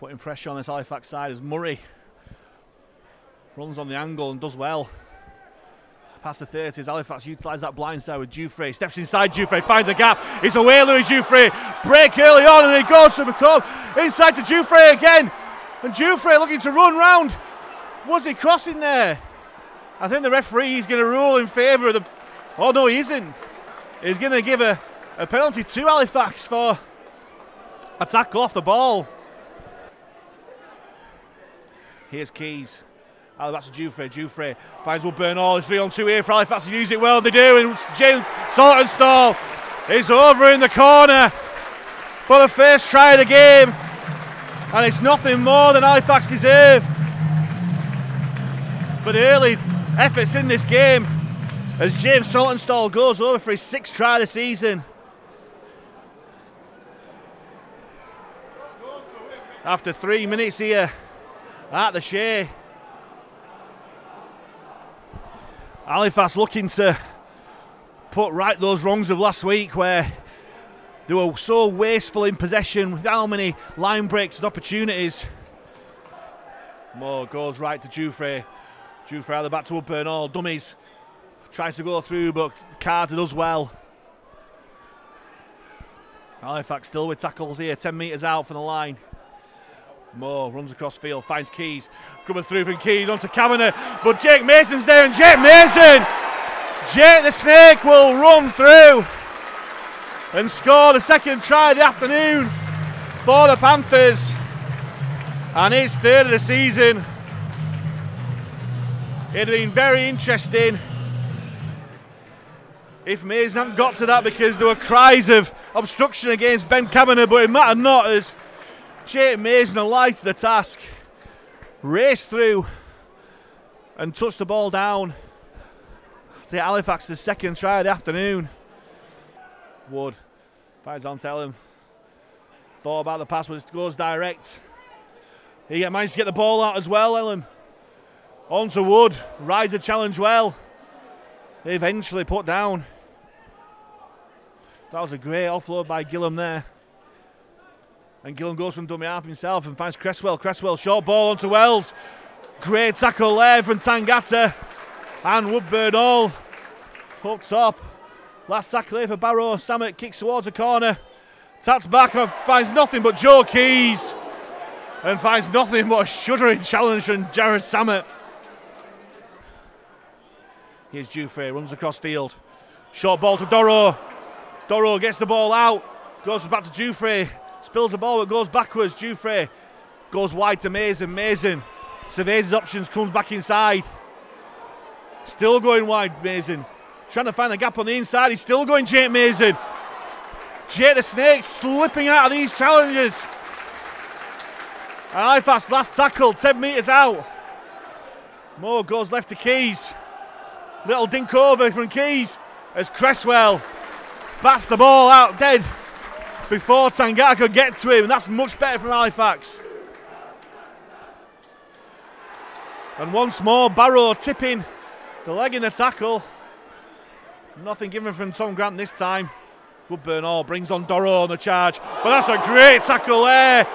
Putting pressure on this Halifax side as Murray runs on the angle and does well. Past the 30s, Halifax utilise that blind side with Dufresne. Steps inside Dufresne, finds a gap. It's away, Louis Dufresne. Break early on and he goes to McCobb. Inside to Dufresne again. And Dufresne looking to run round. Was he crossing there? I think the referee is going to rule in favour of the... Oh no, he isn't. He's going to give a penalty to Halifax for a tackle off the ball. Here's Keys. That's Dufresne. Dufresne finds Woodburn Hall. 3-on-2 here for Halifax to use it well. They do. And James SALTONSTALL is over in the corner for the first try of the game. And it's nothing more than Halifax deserve for the early efforts in this game as James SALTONSTALL goes over for his 6th try of the season. After 3 minutes here at the Shay. Halifax looking to put right those wrongs of last week where they were so wasteful in possession with how many line breaks and opportunities. Moore goes right to Dufresne. Dufresne out the back to Woodburn Hall. Dummies. Tries to go through, but Carter does well. Halifax still with tackles here, 10 metres out from the line. Moore runs across field, finds Keys. Coming through from Keys onto Kavanagh, but Jake Mason's there, and Jake Mason! Jake the Snake will run through and score the 2nd try of the afternoon for the Panthers. And his 3rd of the season. It'd have been very interesting if Mason hadn't got to that because there were cries of obstruction against Ben Kavanagh, but it mattered not as Jake Mason alighted to the task, raced through and touched the ball down to Halifax's 2nd try of the afternoon. Wood finds on tell him. Thought about the pass, but it goes direct. He managed to get the ball out as well, Ellen. On to Wood, rides the challenge well. Eventually put down. That was a great offload by Gillum there. And Gillum goes from dummy half himself and finds Cresswell. Cresswell, short ball onto Wells. Great tackle there from Tangata. And Woodburn Hall up top. Last tackle here for Barrow. Samet kicks towards a corner. Taps back and finds nothing but Joe Keys. And finds nothing but a shuddering challenge from Jared Samet. Here's Dufresne, runs across field. Short ball to Doro. Doro gets the ball out. Goes back to Dufresne. Spills the ball, but goes backwards. Dufresne goes wide to MAIZEN. MAIZEN surveys his options, comes back inside. Still going wide, MAIZEN. Trying to find the gap on the inside. He's still going Jake MAIZEN. Jake the Snake slipping out of these challenges. And Halifax last tackle, 10 metres out. Moore goes left to Keys. Little dink over from Keys as Cresswell bats the ball out dead before Tangata could get to him, and that's much better from Halifax. And once more, Barrow tipping the leg in the tackle. Nothing given from Tom Grant this time. Woodburn Hall brings on Doro on the charge, but that's a great tackle there.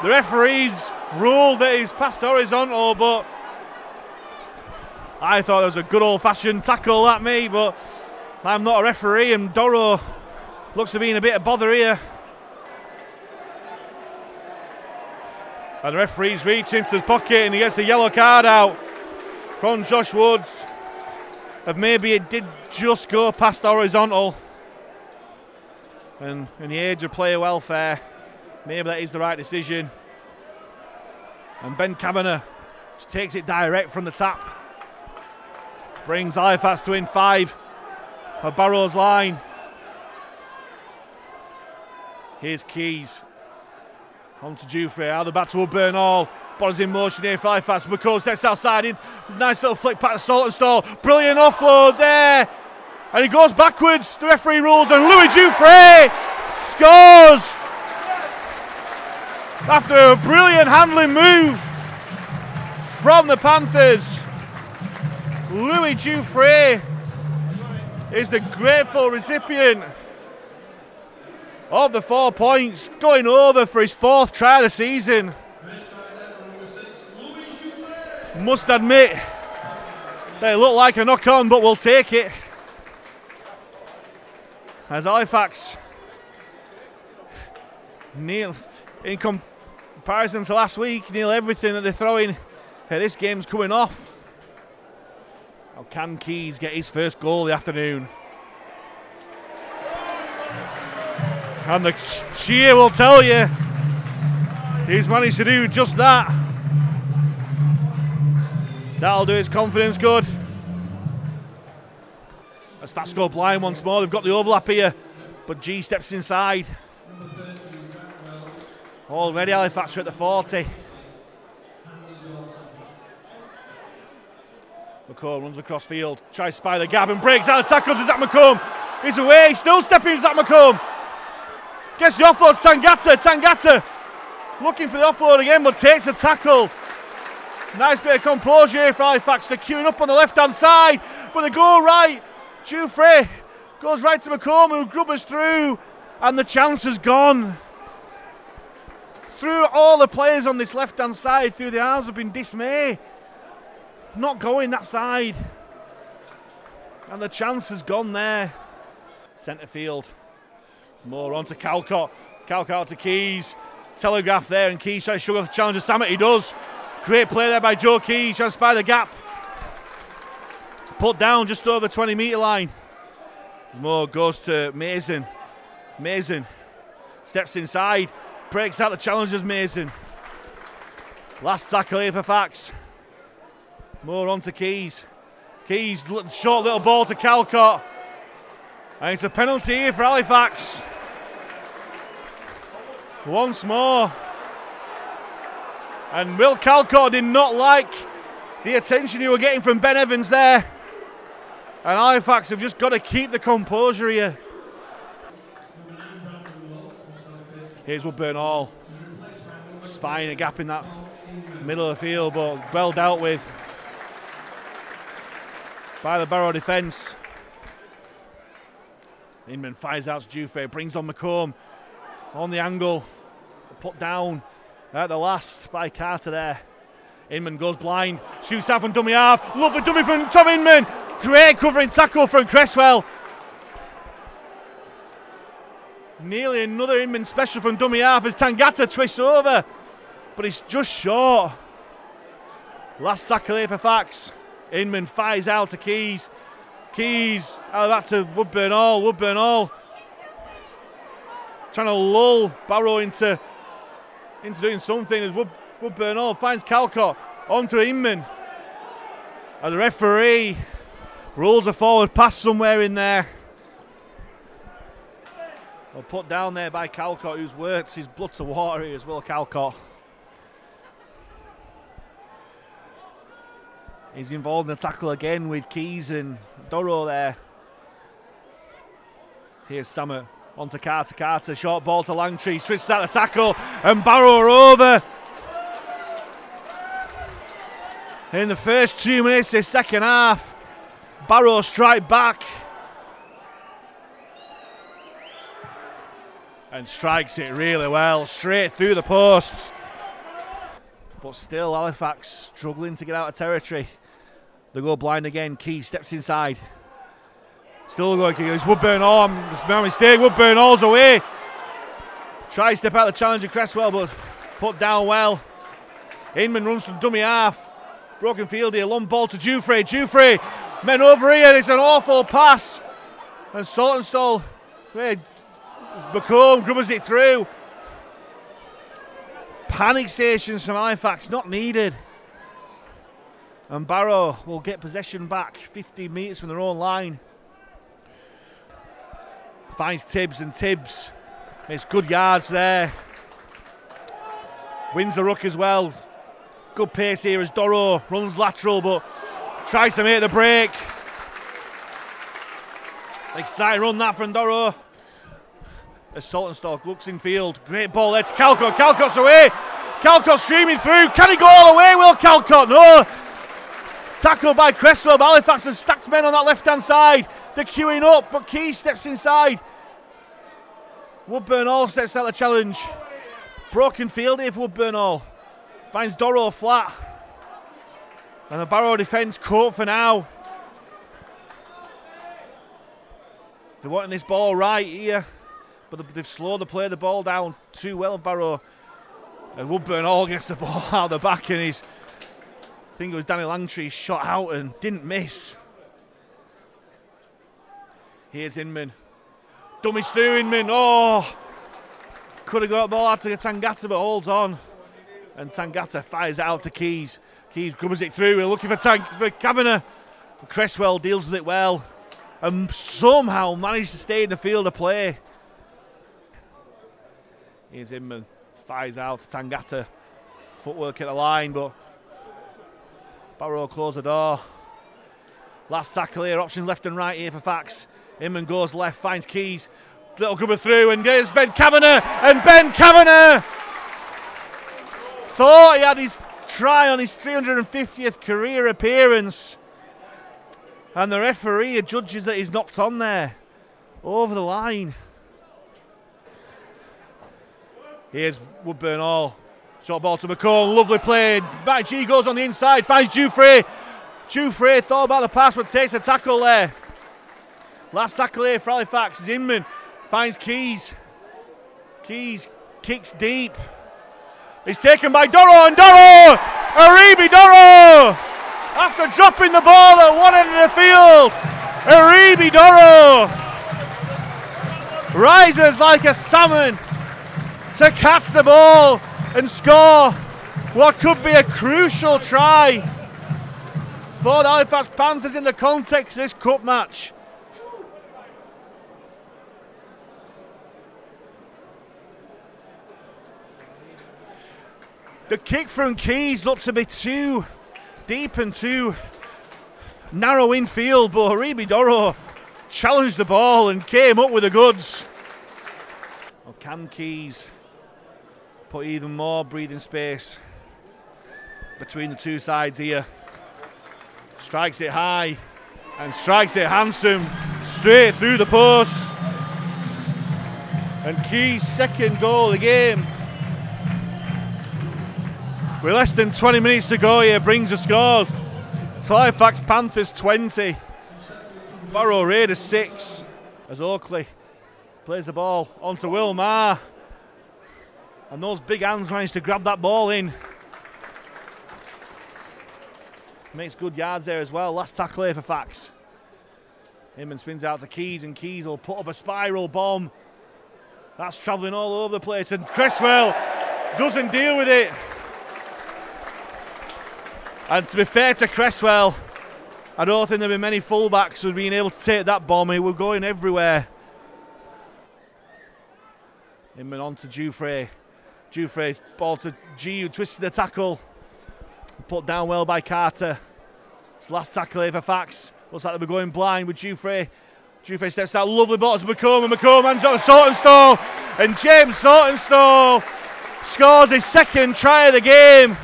The referees ruled that he's past horizontal, but I thought it was a good old-fashioned tackle at me, but I'm not a referee, and Doro looks to be in a bit of bother here. And the referee's reached into his pocket and he gets the yellow card out from Josh Woods. And maybe it did just go past horizontal. And in the age of player welfare, maybe that is the right decision. And Ben Kavanagh just takes it direct from the tap. Brings Halifax to win 5 of Barrow's line. Here's Keys. On to Dufresne, out the back to Woodburn Hall. Ball's in motion here for Halifax. McCall steps outside in. Nice little flick back to SALTONSTALL. Brilliant offload there. And he goes backwards. The referee rules and Louis Dufresne scores after a brilliant handling move from the Panthers. Louis Dufresne is the grateful recipient of the 4 points, going over for his 4th try of the season. Must admit, they look like a knock-on, but we'll take it. As Halifax, in comparison to last week, nearly everything that they're throwing, this game's coming off. Now can Keys get his first goal of the afternoon? And the cheer will tell you he's managed to do just that. That'll do his confidence good. As Stats go blind once more, they've got the overlap here, but G steps inside. Already Halifax are at the 40. McComb runs across field, tries to spy the gap and breaks out of tackles to Zach McComb. He's away, still stepping Zach McComb. Gets the offload, Tangata looking for the offload again, but takes a tackle. Nice bit of composure here for Halifax. They're queuing up on the left-hand side, but they go right. Jufrey goes right to McComb, who grubbers through, and the chance is gone. Through all the players on this left-hand side, through the arms have been dismay. Not going that side. And the chance has gone there. Centre field. More on to Calcott. Calcott to Keys. Telegraph there, and Keys tries to struggle to challenge Samet. He does. Great play there by Joe Keys, trying to spy the gap. Put down just over 20-metre line. Moore goes to MAIZEN. MAIZEN steps inside, breaks out the challengers. MAIZEN. Last tackle here for Fax. Moore on to Keys. Keys, short little ball to Calcott. And it's a penalty here for Halifax. Once more. And Will Calcott did not like the attention he was getting from Ben Evans there. And Halifax have just got to keep the composure here. Here's Woodburn Hall. Spying a gap in that middle of the field, but well dealt with by the Barrow defence. Inman fires out to Jufrey, brings on McComb on the angle. Put down at the last by Carter there. Inman goes blind, shoots out from dummy half. Lovely dummy from Tom Inman. Great covering tackle from Cresswell. Nearly another Inman special from dummy half as Tangata twists over, but he's just short. Last tackle here for Fax. Inman fires out to Keys. Keys out of that to Woodburn Hall. Woodburn Hall trying to lull Barrow into doing something as Woodburn Hall finds Calcott onto Inman. And the referee rules a forward pass somewhere in there. Well, put down there by Calcott, who's worked his blood to water here as well. Calcott. He's involved in the tackle again with Keys and DORO there. Here's Samet onto Carter. Carter, short ball to Langtree, switches out the tackle, and Barrow are over. In the first 2 minutes of the second half, Barrow strike back and strikes it really well, straight through the posts. But still Halifax struggling to get out of territory. They go blind again. Key steps inside. Still going, it's Woodburn Hall. It's my mistake. Woodburn Hall's away. Tries to step out the challenger Cresswell, but put down well. Inman runs from dummy half. Broken field here. Long ball to Jufrey. Jufrey, men over here. It's an awful pass. And SALTONSTALL, McComb grubbers it through. Panic stations from Halifax, not needed. And Barrow will get possession back 15 metres from their own line. Finds Tibbs, and Tibbs makes good yards there. Wins the ruck as well. Good pace here as DORO runs lateral but tries to make the break. Exciting run that from DORO. As SALTONSTALL looks in field. Great ball there to Calcott. Calcott's away. Calcott streaming through. Can he go all the way? Will Calcott? No. Tackled by Cresswell. But Halifax has stacked men on that left-hand side. They're queuing up, but Key steps inside. Woodburn Hall steps out the challenge. Broken field here for Woodburn Hall. Finds DORO flat. And the Barrow defence caught for now. They're wanting this ball right here, but they've slowed the play the ball down too well, Barrow. And Woodburn Hall gets the ball out the back, and I think it was Danny Langtree shot out and didn't miss. Here's Inman. Dummies through Inman. Oh! Could have got the ball out to Tangata, but holds on. And Tangata fires it out to Keys. Keys grubbers it through. We're looking for Kavanagh. Cresswell deals with it well. And somehow managed to stay in the field of play. Here's Inman. Fires out to Tangata. Footwork at the line, but Barrow close the door. Last tackle here. Options left and right here for Fax. Inman goes left, finds Keys. Little grubber through, and there's Ben Kavanagh. And Ben Kavanagh thought he had his try on his 350th career appearance. And the referee judges that he's knocked on there. Over the line. Here's Woodburn Hall. Short ball to McCone. Lovely play. Matt G goes on the inside. Finds Jufrey. Jufrey thought about the pass, but takes a tackle there. Last tackle here for Halifax is Inman. Finds Keys. Keys kicks deep. He's taken by DORO, and DORO! ERIBE DORO! After dropping the ball at one end of the field, ERIBE DORO rises like a salmon to catch the ball and score what could be a crucial try for the Halifax Panthers in the context of this cup match. The kick from Keys looked to be too deep and too narrow infield, but ERIBE DORO challenged the ball and came up with the goods. Well, can Keys put even more breathing space between the two sides here? Strikes it high and strikes it handsome, straight through the post. And Keys' second goal of the game. With less than 20 minutes to go here, brings a score to Halifax Panthers 20, Barrow Raiders 6. As Oakley plays the ball onto Will Maher. And those big hands managed to grab that ball in. Makes good yards there as well. Last tackle here for Fax. Inman spins out to Keys, and Keys will put up a spiral bomb. That's travelling all over the place, and Cresswell doesn't deal with it. And to be fair to Cresswell, I don't think there'll be many fullbacks who've been able to take that bomb. He was going everywhere. Inman on to Jufrey. Jufrey ball to G, who twisted the tackle. Put down well by Carter. It's the last tackle here for Fax. Looks like they'll be going blind with Jufrey. Jufrey steps out, lovely ball to McComb, and McComb hands out to SALTONSTALL. And James SALTONSTALL scores his second try of the game.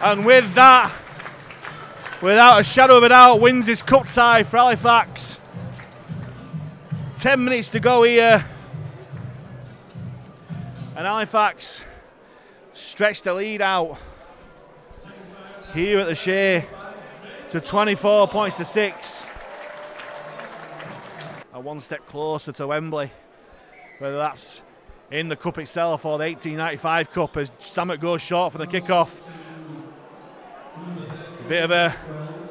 And with that, without a shadow of a doubt, wins his cup tie for Halifax. 10 minutes to go here. And Halifax stretch the lead out here at the Shay to 24 points to 6. And one step closer to Wembley, whether that's in the cup itself or the 1895 cup, as Samet goes short for the kickoff. Bit of a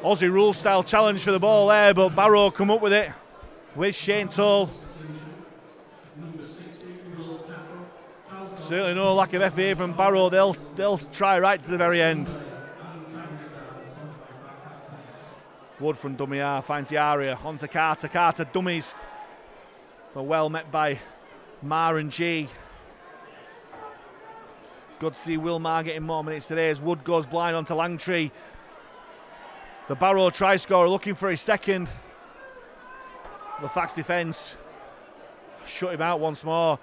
Aussie rule style challenge for the ball there, but Barrow come up with it with Shane Tull. Certainly no lack of FA from Barrow. They'll try right to the very end. Wood from Dummiar finds the area onto Carter. Carter dummies, but well met by Maher and G. Good to see Will Maher getting more minutes today as Wood goes blind onto Langtree. The Barrow try scorer looking for his second. The Fax defence shut him out once more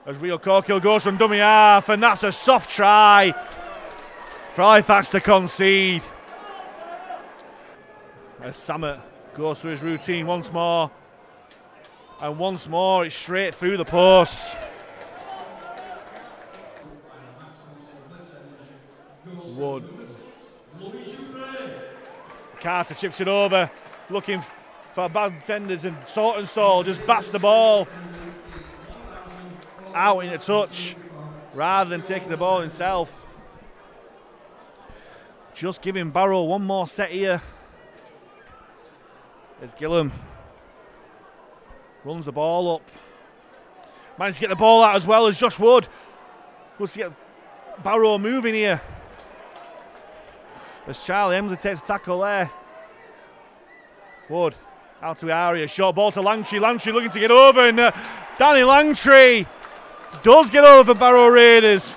as Rio Corkill goes from dummy half, and that's a soft try for Halifax to concede. As Samet goes through his routine once more. And once more, it's straight through the post. Wood. Carter chips it over, looking for bad defenders, and SALTONSTALL just bats the ball out in a touch rather than taking the ball himself. Just giving Barrow one more set here. As Gillum runs the ball up. Managed to get the ball out as well as Josh Wood. Wants to get Barrow moving here. As Charlie Emsley takes a tackle there. Wood out to the area. Short ball to Langtree. Langtree looking to get over, and Danny Langtree does get over Barrow Raiders.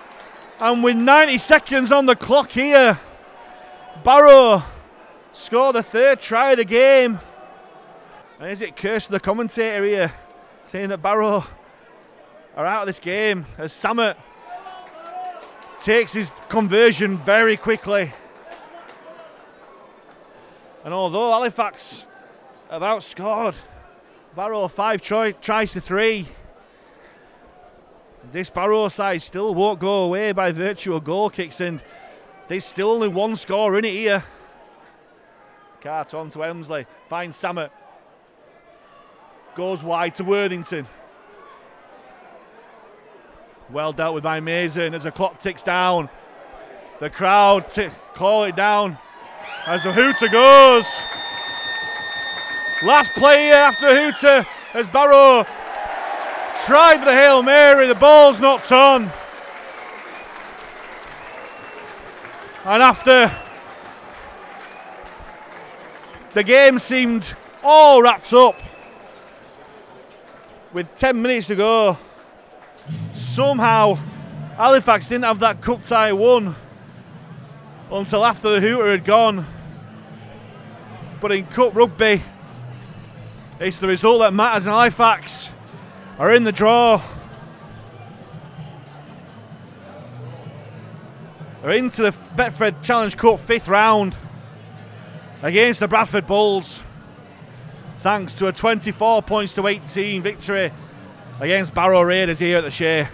And with 90 seconds on the clock here, Barrow scored the 3rd try of the game. And is it cursed to the commentator here, saying that Barrow are out of this game, as Samet takes his conversion very quickly. And although Halifax have outscored Barrow 5 tries to 3, this Barrow side still won't go away by virtue of goal kicks, and there's still only one score in it here. Carter on to Emsley, finds Samet, goes wide to Worthington. Well dealt with by MAIZEN as the clock ticks down. The crowd call it down as the hooter goes. Last play after the hooter as Barrow tried for the Hail Mary. The ball's not on. And after the game seemed all wrapped up, with 10 minutes to go, somehow Halifax didn't have that cup tie won until after the hooter had gone. But in cup rugby, it's the result that matters, and Halifax are in the draw. They're into the Betfred Challenge Cup 5th round against the Bradford Bulls, thanks to a 24 points to 18 victory against Barrow Raiders here at the Shay.